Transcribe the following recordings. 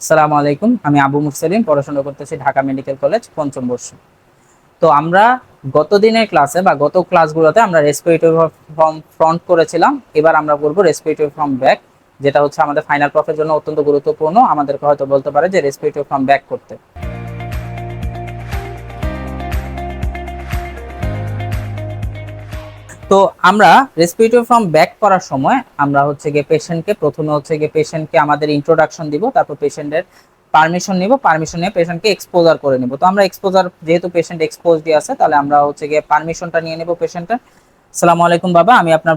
আসসালামু আলাইকুম। আমি আবু মুরসালিম, পড়াশোনা করতেছি ঢাকা মেডিকেল কলেজ পঞ্চম বর্ষ। তো আমরা গত দিনের ক্লাসে বা গত ক্লাসগুলোতে আমরা রেসপিরেটরি ফ্রম ফ্রন্ট করেছিলাম। এবার আমরা করব রেসপিরেটরি ফ্রম ব্যাক, যেটা হচ্ছে আমাদের ফাইনাল প্রফের জন্য অত্যন্ত গুরুত্বপূর্ণ। আমাদেরকে হয়তো বলতে পারে যে রেসপিরেটরি ফ্রম ব্যাক করতে। তো আমরা রেসপিরেটরি ফ্রম ব্যাক করার সময় আমরা হচ্ছে গিয়ে পেশেন্টকে প্রথমে হচ্ছে গিয়ে পেশেন্টকে আমাদের ইন্ট্রোডাকশন দিব, তারপর পেশেন্টের পারমিশন নিব, পারমিশন নিয়ে পেশেন্টকে এক্সপোজার করে নিব। তো আমরা এক্সপোজার, যেহেতু পেশেন্ট এক্সপোজ দিয়ে আছে, তাহলে আমরা হচ্ছে গিয়ে পারমিশনটা নিয়ে নেব পেশেন্টের। আসসালামু আলাইকুম বাবা, আমি আপনার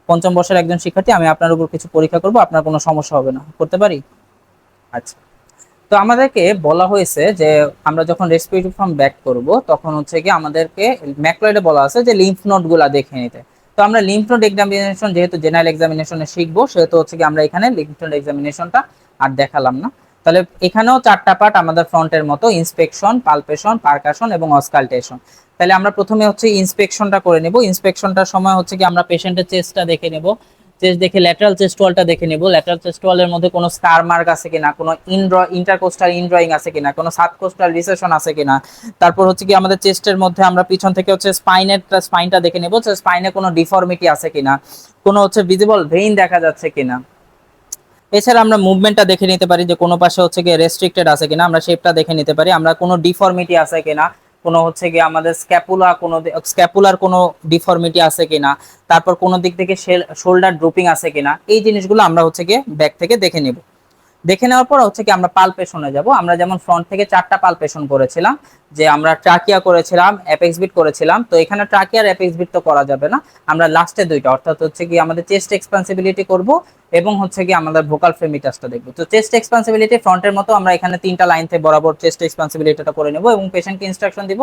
পঞ্চম বর্ষের একজন শিক্ষার্থী, আমি আপনার উপর কিছু পরীক্ষা করব, আপনার কোনো সমস্যা হবে না, করতে পারি? আচ্ছা। তো আমাদেরকে বলা হয়েছে যে আমরা যখন রেসপিরেটরি ফর্ম ব্যাক করব তখন হচ্ছে কি আমাদেরকে ম্যাকলয়েডে বলা আছে যে লিম্ফ নোড গুলা দেখে নিতে। তো আমরা লিম্ফ নোড এক্সামিনেশন যেহেতু জেনারেল এক্সামিনেশনে শিখবো, সেহেতু হচ্ছে কি আমরা এখানে লিম্ফ নোড এক্সামিনেশনটা আর দেখালাম না। তাহলে এখানেও চারটা পার্ট আমাদের ফ্রন্টের মতো: ইন্সপেকশন, পালপেশন, পারকাশন এবং অসকালটেশন। তাহলে আমরা প্রথমে হচ্ছে ইন্সপেকশনটা করে নেব। ইন্সপেকশনটার সময় হচ্ছে কি আমরা পেশেন্টের চেস্টটা দেখে নেব। চেস্ট দেখে ল্যাটারাল চেস্ট ওয়ালটা দেখে নেব। ল্যাটারাল চেস্ট ওয়ালের মধ্যে কোনো স্কার মার্ক আছে কিনা, কোনো ইন্টারকোস্টাল ইনড্রয়িং আছে কিনা, কোনো সাবকোস্টাল রিসেশন আছে কিনা। তারপর হচ্ছে কি আমাদের চেস্টের মধ্যে আমরা পিছন থেকে হচ্ছে স্পাইনটা দেখে নেব, স্পাইনে কোনো ডিফর্মিটি আছে কিনা, কোনো হচ্ছে ভিজিবল ভেইন দেখা যাচ্ছে কিনা। এছাড়া আমরা মুভমেন্টটা দেখে নিতে পারি যে কোনো পাশে হচ্ছে গিয়ে রেস্ট্রিক্টেড আছে কিনা, আমরা শেপটা দেখে নিতে পারি, আমরা কোনো ডিফর্মিটি আছে কিনা, কোনো হচ্ছে গিয়ে আমাদের স্ক্যাপুলার কোনো ডিফর্মিটি আছে কিনা, তারপর কোনো দিক থেকে শোল্ডার ড্রপিং আছে কিনা। এই জিনিসগুলো আমরা হচ্ছে গিয়ে ব্যাক থেকে দেখে নেব। দেখে নেওয়ার পর হচ্ছে কি আমরা পালপেশনে যাব। আমরা যেমন ফ্রন্ট থেকে চারটা পালপেশন করেছিলাম, যে আমরা ট্রাকিয়া করেছিলাম, অ্যাপেক্স বিট করেছিলাম, তো এখানে ট্রাকিয়া আর অ্যাপেক্স বিট তো করা যাবে না। আমরা লাস্টে দুইটা, অর্থাৎ হচ্ছে কি আমাদের চেস্ট এক্সপান্সিবিলিটি করব এবং হচ্ছে কি আমাদের ভোকাল ফেমিটাসটা দেখব। তো চেস্ট এক্সপান্সিবিলিটি ফ্রন্টের মতো আমরা এখানে তিনটা লাইন থেকে বরাবর চেস্ট এক্সপান্সিবিলিটিটা করে নেব এবং পেশেন্টকে ইনস্ট্রাকশন দিব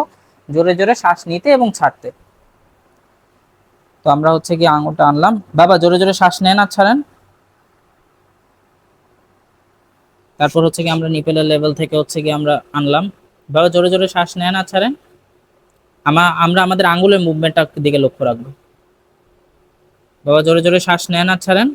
জোরে জোরে শ্বাস নিতে এবং ছাড়তে। তো আমরা হচ্ছে কি আঙুলটা আনলাম, বাবা জোরে জোরে শ্বাস নেন আর ছাড়েন। তারপর হচ্ছে কি আমরা নিপেলের লেভেল থেকে হচ্ছে কি আমরা আনলাম, বাবা জোরে জোরে শ্বাস নেন আর ছাড়েন। আমরা আমাদের আঙ্গুলের মুভমেন্টটার দিকে লক্ষ্য রাখবো। বাবা জোরে জোরে শ্বাস নেন আর ছাড়েন।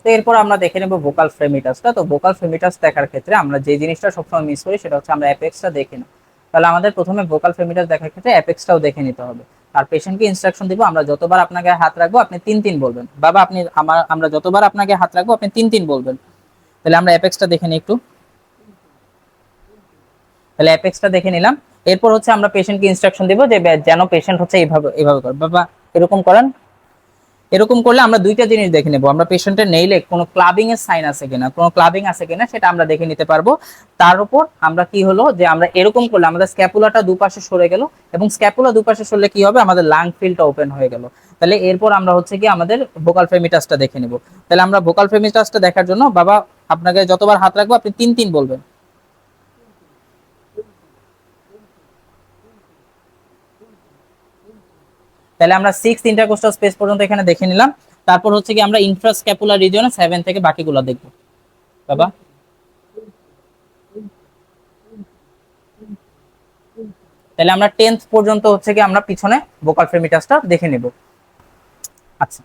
তো এরপর আমরা দেখে নেব ভোকাল ফ্রেমিটাসটা। তো ভোকাল ফ্রেমিটাস দেখার ক্ষেত্রে আমরা যে জিনিসটা সবসময় মিস করি সেটা হচ্ছে আমরা অ্যাপেক্সটা দেখি না। তাহলে আমাদের প্রথমে ভোকাল ফ্রেমিটাস দেখার ক্ষেত্রে অ্যাপেক্সটাও দেখে নিতে হবে। আর পেশেন্টকে ইনস্ট্রাকশন দিব, আমরা যতবার আপনাকে হাত রাখবো আপনি তিন তিন বলবেন। বাবা আপনি আমরা যতবার আপনাকে হাত রাখবো আপনি তিন তিন বলবেন। তাহলে আমরা অ্যাপেক্সটা দেখে নিই একটু। তাহলে অ্যাপেক্সটা দেখে নিলাম। এরপর হচ্ছে আমরা পেশেন্টকে ইনস্ট্রাকশন দিব যে যেন পেশেন্ট হচ্ছে এইভাবে এইভাবে করে, বাবা এরকম করেন। এরকম করলে আমরা দুইটা জিনিস দেখে নেব, আমরা পেশেন্টের নেইলে কোনো ক্লাবিং এর সাইন আছে কিনা, কোনো ক্লাবিং আছে কিনা সেটা আমরা দেখে নিতে পারবো। তার উপর আমরা কি হলো যে আমরা এরকম করলে আমাদের স্ক্যাপুলাটা দুপাশে সরে গেল, এবং স্ক্যাপুলা দুপাশে সরলে কি হবে, আমাদের লাং ফিল্ডটা ওপেন হয়ে গেল। তাহলে এরপর আমরা হচ্ছে কি আমাদের ভোকাল ফেমিটাসটা দেখে নেব। তাহলে আমরা ভোকাল ফেমিটাসটা দেখার জন্য বাবা আপনাকে যতবার হাত রাখবো আপনি তিন তিন বলবেন। তাহলে আমরা 6 ইন্টারকোস্টাল স্পেস পর্যন্ত এখানে দেখে নিলাম। তারপর হচ্ছে কি আমরা ইনফ্রাস্ক্যাপুলার রিজিয়নে 7 থেকে বাকিগুলো দেখব। বাবা তাহলে আমরা 10th পর্যন্ত হচ্ছে কি আমরা পিছনে ভোকাল ফ্রেমিটাসটা দেখে নেব। আচ্ছা,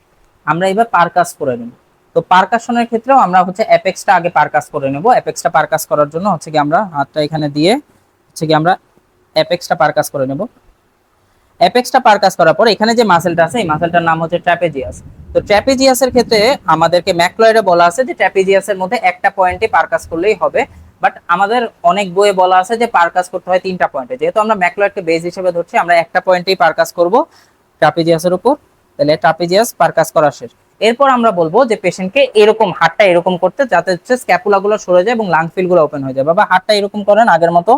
আমরা এবার পারকাস করে নেব। তো পারকাশনের ক্ষেত্রেও আমরা হচ্ছে অ্যাপেক্সটা আগে পারকাস করে নেব। অ্যাপেক্সটা পারকাস করার জন্য হচ্ছে কি আমরা হাতটা এখানে দিয়ে হচ্ছে কি আমরা অ্যাপেক্সটা পারকাস করে নেব। অ্যাপেক্সটা পারকাস করার পর এখানে যে মাসেলটা আছে এই মাসেলটার নাম হচ্ছে ট্র্যাপেজিয়াস। তো ট্র্যাপেজিয়াসের ক্ষেত্রে আমাদেরকে ম্যাকলয়েডে বলা আছে যে ট্র্যাপেজিয়াসের মধ্যে একটা পয়েন্টে পারকাস করলেই হবে। বাট আমাদের অনেক বইয়ে বলা আছে যে পারকাস করতে হয় তিনটা পয়েন্টে। যেহেতু আমরা ম্যাকলয়েডকে বেস হিসেবে ধরছি, আমরা একটা পয়েন্টেই পারকাস করব ট্র্যাপেজিয়াসের উপর। তাহলে ট্র্যাপেজিয়াস পারকাস করা শেষ। এরপর আমরা বলবো যে পেশেন্টকে এরকম হাতটা এরকম করতে, যাতে হচ্ছে স্ক্যাপুলাগুলো সরে যায় এবং লাং ফিলগুলো ওপেন হয়ে যায়। বাবা হাতটা এরকম করেন আগের মতো।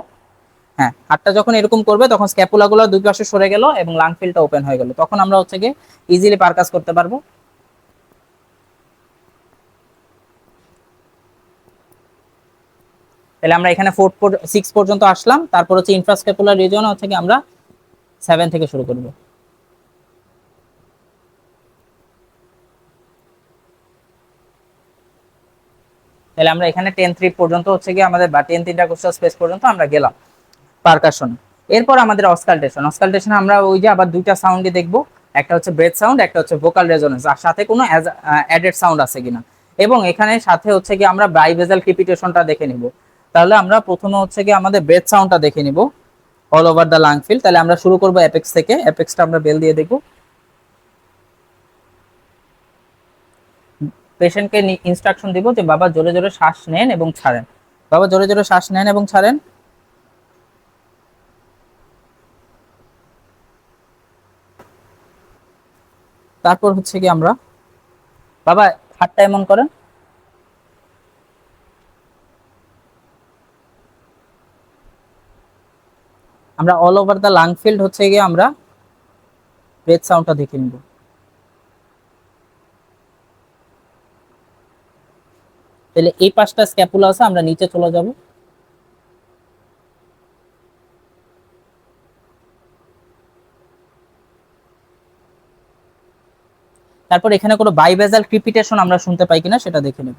হ্যাঁ, হাতটা যখন এরকম করবে তখন স্ক্যাপুলা গুলো দুই পাশে সরে গেল এবং লাং ফিলটা ওপেন হয়ে গেল, তখন আমরা হচ্ছে গিয়ে ইজিলি পারকাস করতে পারবো। তাহলে আমরা এখানে 6 পর্যন্ত আসলাম। তারপর হচ্ছে ইনফ্রাস্ক্যাপুলার রিজিয়ন হচ্ছে কি আমরা 7 থেকে শুরু করব। তাহলে আমরা এখানে 10-3 পর্যন্ত হচ্ছে গিয়ে আমাদের বা 10 ইন্টারকোস্টাল স্পেস পর্যন্ত আমরা গেলাম পারকাশন। এরপর আমাদের অসকালটেশন। অসকালটেশন আমরা ওই যে আবার দুইটা সাউন্ডই দেখবো, একটা হচ্ছে ব্রেথ সাউন্ড, একটা হচ্ছে ভোকাল রেজোনেন্স, আর সাথে কোনো অ্যাডেড সাউন্ড আছে কিনা। এবং এখানে সাথে হচ্ছে কি আমরা বাইভেজাল ক্রিপিটেশনটা দেখে নিব। তাহলে আমরা প্রথমে হচ্ছে কি আমাদের ব্রেথ সাউন্ডটা দেখে নিব all over the lung fill. তাহলে আমরা শুরু করব অ্যাপেক্স থেকে। অ্যাপেক্সটা আমরা বেল দিয়ে দেখব। পেশেন্টকে ইনস্ট্রাকশন দিব যে বাবা জোরে জোরে শ্বাস নেন এবং ছাড়েন। বাবা জোরে জোরে শ্বাস নেন এবং ছাড়েন। তারপর হচ্ছে কি আমরা বাবা হাতটা এমন করেন। আমরা all over the lung field হচ্ছে গিয়ে আমরা ব্রেথ সাউন্ডটা দেখে নিব। তাহলে এই পাঁচটা স্ক্যাপুলা আছে, আমরা নিচে চলে যাব। তারপর এখানে কোনো বাইভেজাল ক্রিপিটেশন আমরা শুনতে পাই কিনা সেটা দেখে নেব।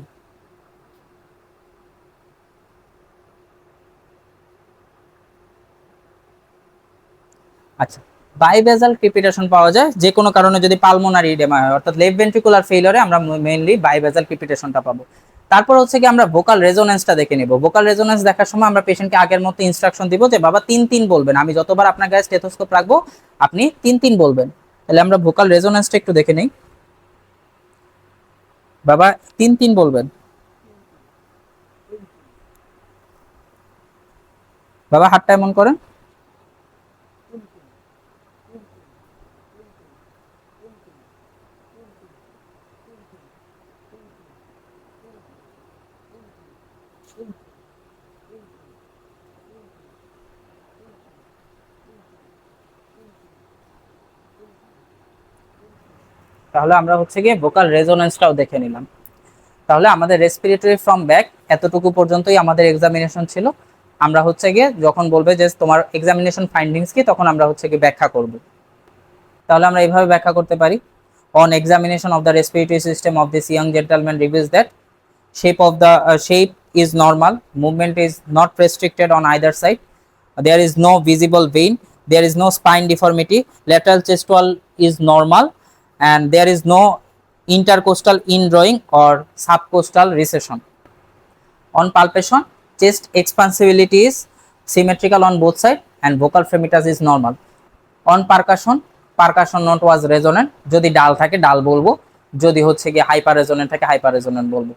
আচ্ছা, বাইভেজাল ক্রিপিটেশন পাওয়া যায় যে কোনো কারণে যদি পালমোনারি ইডেমা হয়, অর্থাৎ লেফট ভেন্ট্রিকুলার ফেইলিওরে আমরা মেইনলি বাইভেজাল ক্রিপিটেশনটা পাবো। তারপর হচ্ছে কি আমরা ভোকাল রেজোনেন্সটা দেখে নেব। ভোকাল রেজোনেন্স দেখার সময় আমরা পেশেন্টকে আগের মতো ইনস্ট্রাকশন দিব যে বাবা 3-3 বলবেন। আমি যতবার আপনার গায়ে স্টেথোস্কোপ রাখবো আপনি 3-3 বলবেন। তাহলে আমরা ভোকাল রেজোনেন্সটা একটু দেখে নেই। বাবা 3-3 বলবেন। বাবা হাতটা এমন করেন। তাহলে আমরা হচ্ছে গিয়ে ভোকাল রেজোনেন্সটাও দেখে নিলাম। তাহলে আমাদের রেসপিরেটরি ফ্রম ব্যাক এতটুকু পর্যন্তই আমাদের এক্সামিনেশন ছিল। আমরা হচ্ছে গিয়ে যখন বলবে যে তোমার এক্সামিনেশন ফাইন্ডিংস কি, তখন আমরা হচ্ছে গিয়ে ব্যাখ্যা করব। তাহলে আমরা এইভাবে ব্যাখ্যা করতে পারি। On examination of the respiratory system of this young gentleman reveals that shape is normal, movement is not restricted on either side, there is no visible vein, there is no spine deformity, lateral chest wall is normal, and there is no intercostal indrawing or subcostal recession. On palpation, chest expansibility is symmetrical on both sides and vocal fremitus is normal. On percussion, percussion note was resonant, যদি ডাল থাকে ডাল বলবো, যদি হচ্ছে কি hyper resonant থাকে hyper resonant বলবো।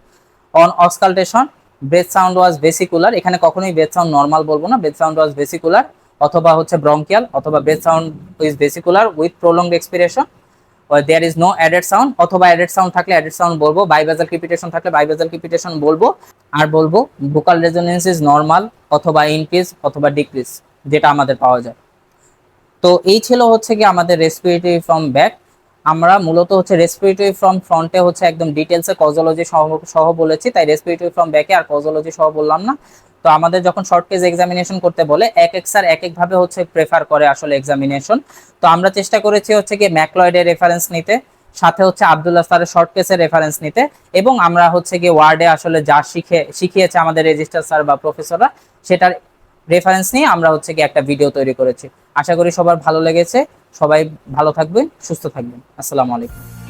On auscultation, breath sound was vesicular, এখানে কখনোই breath sound নরমাল বলবো না, breath sound was vesicular অথবা হচ্ছে bronchial অথবা breath sound is vesicular with prolonged expiration, or there is no added sound অথবা added sound থাকলে added sound বলবো, biβasal crepitation থাকলে biβasal crepitation বলবো, আর বলবো vocal resonance is normal অথবা increase অথবা decrease যেটা আমাদের পাওয়া যায়। তো এই ছিল হচ্ছে কি আমাদের রেসপিরেটরি ফ্রম ব্যাক। আমরা মূলত হচ্ছে রেসপিরেটরি ফ্রম ফ্রন্টে হচ্ছে একদম ডিটেলসে কজোলজি সহ বলেছি, তাই রেসপিরেটরি ফ্রম ব্যাকে আর কজোলজি সহ বললাম না। তো আমাদের যখন শর্ট কেস এক্সামিনেশন করতে বলে এক এক স্যার এক একভাবে হচ্ছে প্রেফার করে আসলে এক্সামিনেশন। তো আমরা চেষ্টা করেছি হচ্ছে কি ম্যাকলয়েডের রেফারেন্স নিতে, সাথে হচ্ছে আব্দুল্লাহ স্যারের শর্ট কেসের রেফারেন্স নিতে, এবং আমরা হচ্ছে কি ওয়ার্ডে আসলে যা শিখিয়েছে আমাদের রেজিস্টার স্যার বা প্রফেসররা সেটার রেফারেন্স নিয়ে আমরা হচ্ছে কি একটা ভিডিও তৈরি করেছি। আশা করি সবার ভালো লেগেছে। সবাই ভালো থাকবেন, সুস্থ থাকবেন। আসসালামু আলাইকুম।